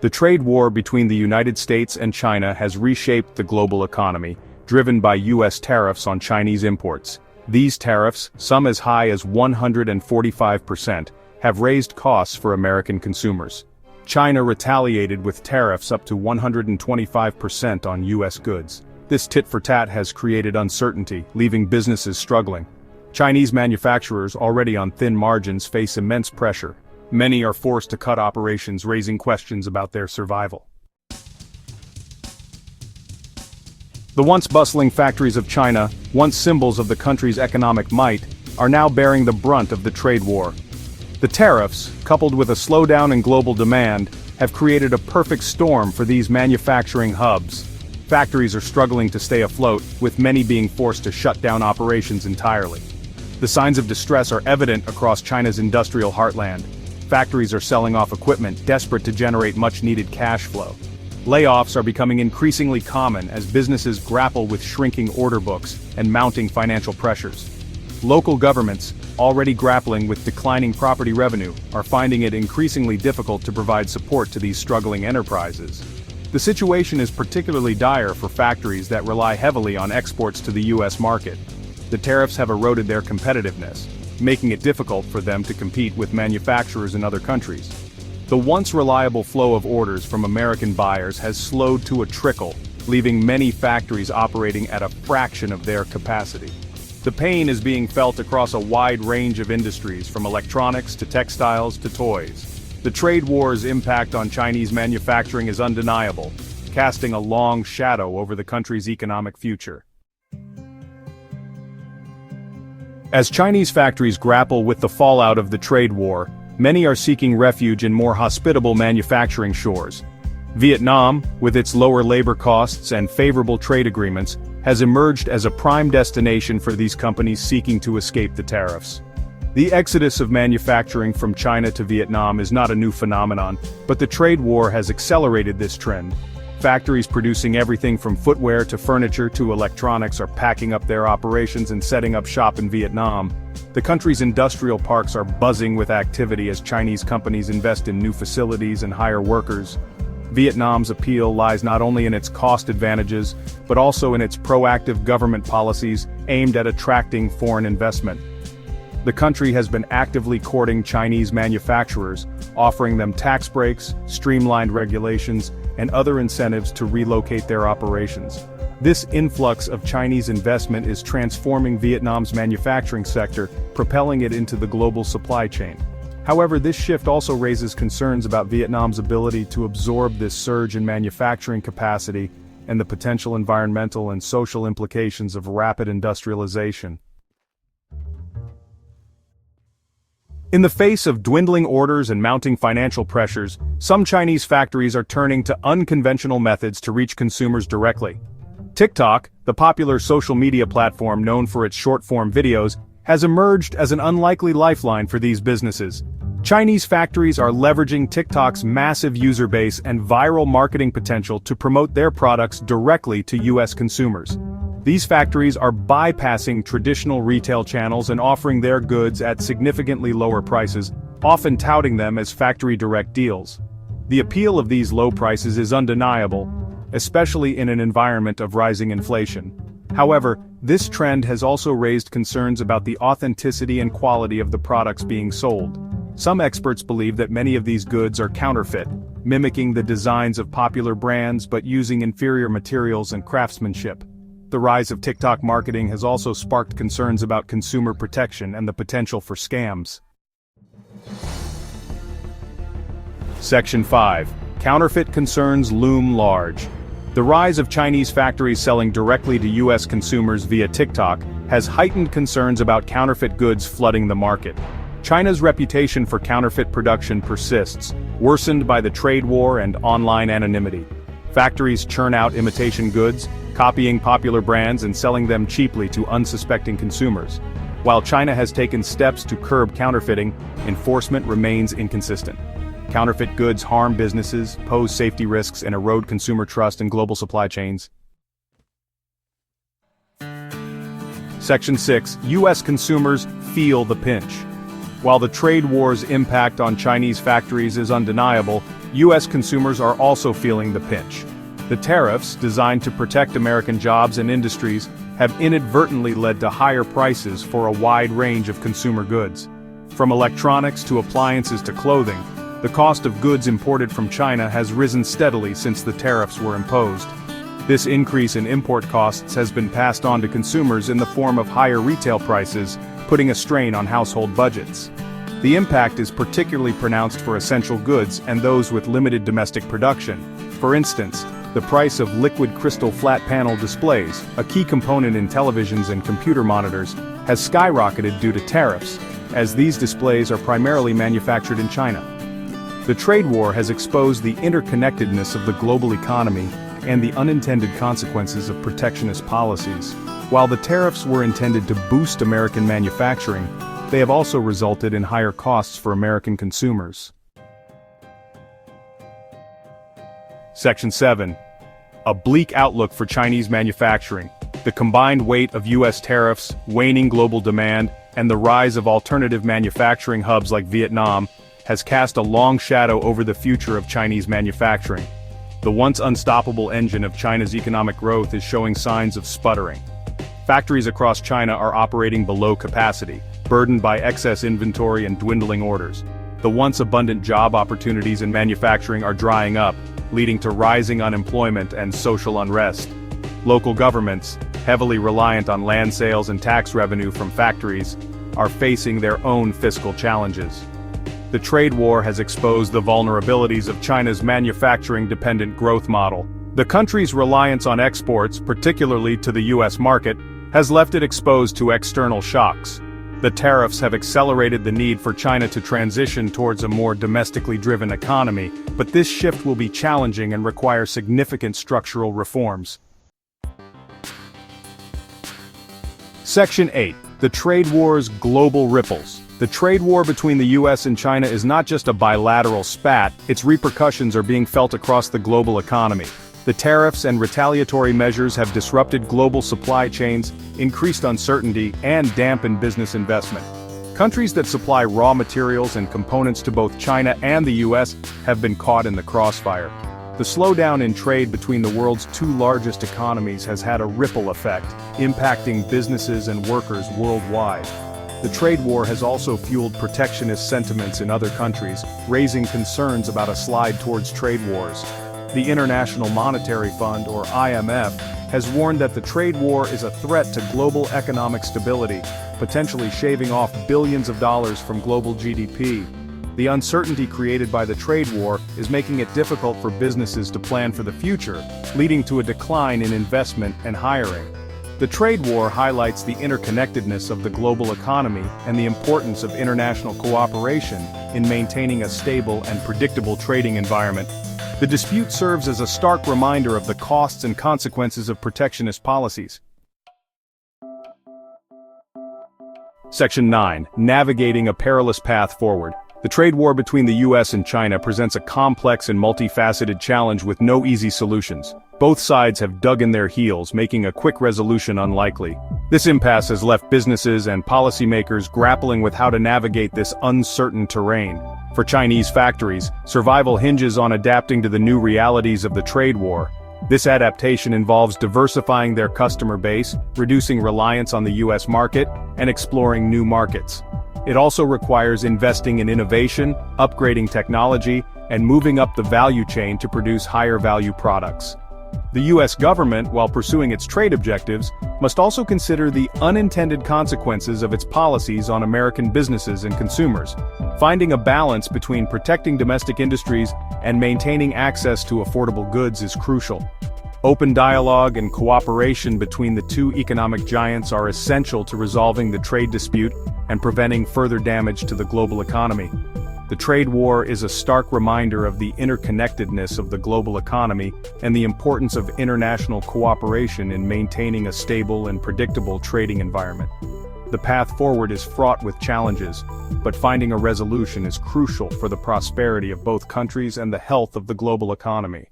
The trade war between the United States and China has reshaped the global economy, driven by U.S. tariffs on Chinese imports. These tariffs, some as high as 145%, have raised costs for American consumers. China retaliated with tariffs up to 125% on U.S. goods. This tit-for-tat has created uncertainty, leaving businesses struggling. Chinese manufacturers already on thin margins face immense pressure. Many are forced to cut operations, raising questions about their survival. The once bustling factories of China, once symbols of the country's economic might, are now bearing the brunt of the trade war. The tariffs, coupled with a slowdown in global demand, have created a perfect storm for these manufacturing hubs. Factories are struggling to stay afloat, with many being forced to shut down operations entirely. The signs of distress are evident across China's industrial heartland. Factories are selling off equipment, desperate to generate much-needed cash flow. Layoffs are becoming increasingly common as businesses grapple with shrinking order books and mounting financial pressures. Local governments, already grappling with declining property revenue, are finding it increasingly difficult to provide support to these struggling enterprises. The situation is particularly dire for factories that rely heavily on exports to the U.S. market. The tariffs have eroded their competitiveness, making it difficult for them to compete with manufacturers in other countries. The once reliable flow of orders from American buyers has slowed to a trickle, leaving many factories operating at a fraction of their capacity. The pain is being felt across a wide range of industries, from electronics to textiles to toys. The trade war's impact on Chinese manufacturing is undeniable, casting a long shadow over the country's economic future. As Chinese factories grapple with the fallout of the trade war, many are seeking refuge in more hospitable manufacturing shores. Vietnam, with its lower labor costs and favorable trade agreements, has emerged as a prime destination for these companies seeking to escape the tariffs. The exodus of manufacturing from China to Vietnam is not a new phenomenon, but the trade war has accelerated this trend. Factories producing everything from footwear to furniture to electronics are packing up their operations and setting up shop in Vietnam. The country's industrial parks are buzzing with activity as Chinese companies invest in new facilities and hire workers. Vietnam's appeal lies not only in its cost advantages, but also in its proactive government policies aimed at attracting foreign investment. The country has been actively courting Chinese manufacturers, offering them tax breaks, streamlined regulations, and other incentives to relocate their operations. This influx of Chinese investment is transforming Vietnam's manufacturing sector, propelling it into the global supply chain. However, this shift also raises concerns about Vietnam's ability to absorb this surge in manufacturing capacity and the potential environmental and social implications of rapid industrialization. In the face of dwindling orders and mounting financial pressures, some Chinese factories are turning to unconventional methods to reach consumers directly. TikTok, the popular social media platform known for its short-form videos, has emerged as an unlikely lifeline for these businesses. Chinese factories are leveraging TikTok's massive user base and viral marketing potential to promote their products directly to U.S. consumers. These factories are bypassing traditional retail channels and offering their goods at significantly lower prices, often touting them as factory direct deals. The appeal of these low prices is undeniable, especially in an environment of rising inflation. However, this trend has also raised concerns about the authenticity and quality of the products being sold. Some experts believe that many of these goods are counterfeit, mimicking the designs of popular brands but using inferior materials and craftsmanship. The rise of TikTok marketing has also sparked concerns about consumer protection and the potential for scams. Section 5. Counterfeit concerns loom large. The rise of Chinese factories selling directly to U.S. consumers via TikTok has heightened concerns about counterfeit goods flooding the market. China's reputation for counterfeit production persists, worsened by the trade war and online anonymity. Factories churn out imitation goods, copying popular brands and selling them cheaply to unsuspecting consumers. While China has taken steps to curb counterfeiting, enforcement remains inconsistent. Counterfeit goods harm businesses, pose safety risks, and erode consumer trust in global supply chains. Section 6. U.S. consumers feel the pinch. While the trade war's impact on Chinese factories is undeniable, U.S. consumers are also feeling the pinch. The tariffs, designed to protect American jobs and industries, have inadvertently led to higher prices for a wide range of consumer goods. From electronics to appliances to clothing, the cost of goods imported from China has risen steadily since the tariffs were imposed. This increase in import costs has been passed on to consumers in the form of higher retail prices, putting a strain on household budgets. The impact is particularly pronounced for essential goods and those with limited domestic production. For instance, the price of liquid crystal flat panel displays, a key component in televisions and computer monitors, has skyrocketed due to tariffs, as these displays are primarily manufactured in China. The trade war has exposed the interconnectedness of the global economy and the unintended consequences of protectionist policies. While the tariffs were intended to boost American manufacturing, they have also resulted in higher costs for American consumers. Section 7. A bleak outlook for Chinese manufacturing. The combined weight of U.S. tariffs, waning global demand, and the rise of alternative manufacturing hubs like Vietnam has cast a long shadow over the future of Chinese manufacturing. The once unstoppable engine of China's economic growth is showing signs of sputtering. Factories across China are operating below capacity, burdened by excess inventory and dwindling orders. The once abundant job opportunities in manufacturing are drying up, leading to rising unemployment and social unrest. Local governments, heavily reliant on land sales and tax revenue from factories, are facing their own fiscal challenges. The trade war has exposed the vulnerabilities of China's manufacturing-dependent growth model. The country's reliance on exports, particularly to the U.S. market, has left it exposed to external shocks. The tariffs have accelerated the need for China to transition towards a more domestically driven economy, but this shift will be challenging and require significant structural reforms. Section 8. The trade war's global ripples. The trade war between the U.S. and China is not just a bilateral spat, its repercussions are being felt across the global economy. The tariffs and retaliatory measures have disrupted global supply chains, increased uncertainty, and dampened business investment. Countries that supply raw materials and components to both China and the U.S. have been caught in the crossfire. The slowdown in trade between the world's two largest economies has had a ripple effect, impacting businesses and workers worldwide. The trade war has also fueled protectionist sentiments in other countries, raising concerns about a slide towards trade wars. The International Monetary Fund, or IMF, has warned that the trade war is a threat to global economic stability, potentially shaving off billions of dollars from global GDP. The uncertainty created by the trade war is making it difficult for businesses to plan for the future, leading to a decline in investment and hiring. The trade war highlights the interconnectedness of the global economy and the importance of international cooperation in maintaining a stable and predictable trading environment. The dispute serves as a stark reminder of the costs and consequences of protectionist policies. Section 9. Navigating a perilous path forward. The trade war between the U.S. and China presents a complex and multifaceted challenge with no easy solutions. Both sides have dug in their heels, making a quick resolution unlikely. This impasse has left businesses and policymakers grappling with how to navigate this uncertain terrain. For Chinese factories, survival hinges on adapting to the new realities of the trade war. This adaptation involves diversifying their customer base, reducing reliance on the U.S. market, and exploring new markets. It also requires investing in innovation, upgrading technology, and moving up the value chain to produce higher-value products. The U.S. government, while pursuing its trade objectives, must also consider the unintended consequences of its policies on American businesses and consumers. Finding a balance between protecting domestic industries and maintaining access to affordable goods is crucial. Open dialogue and cooperation between the two economic giants are essential to resolving the trade dispute and preventing further damage to the global economy. The trade war is a stark reminder of the interconnectedness of the global economy and the importance of international cooperation in maintaining a stable and predictable trading environment. The path forward is fraught with challenges, but finding a resolution is crucial for the prosperity of both countries and the health of the global economy.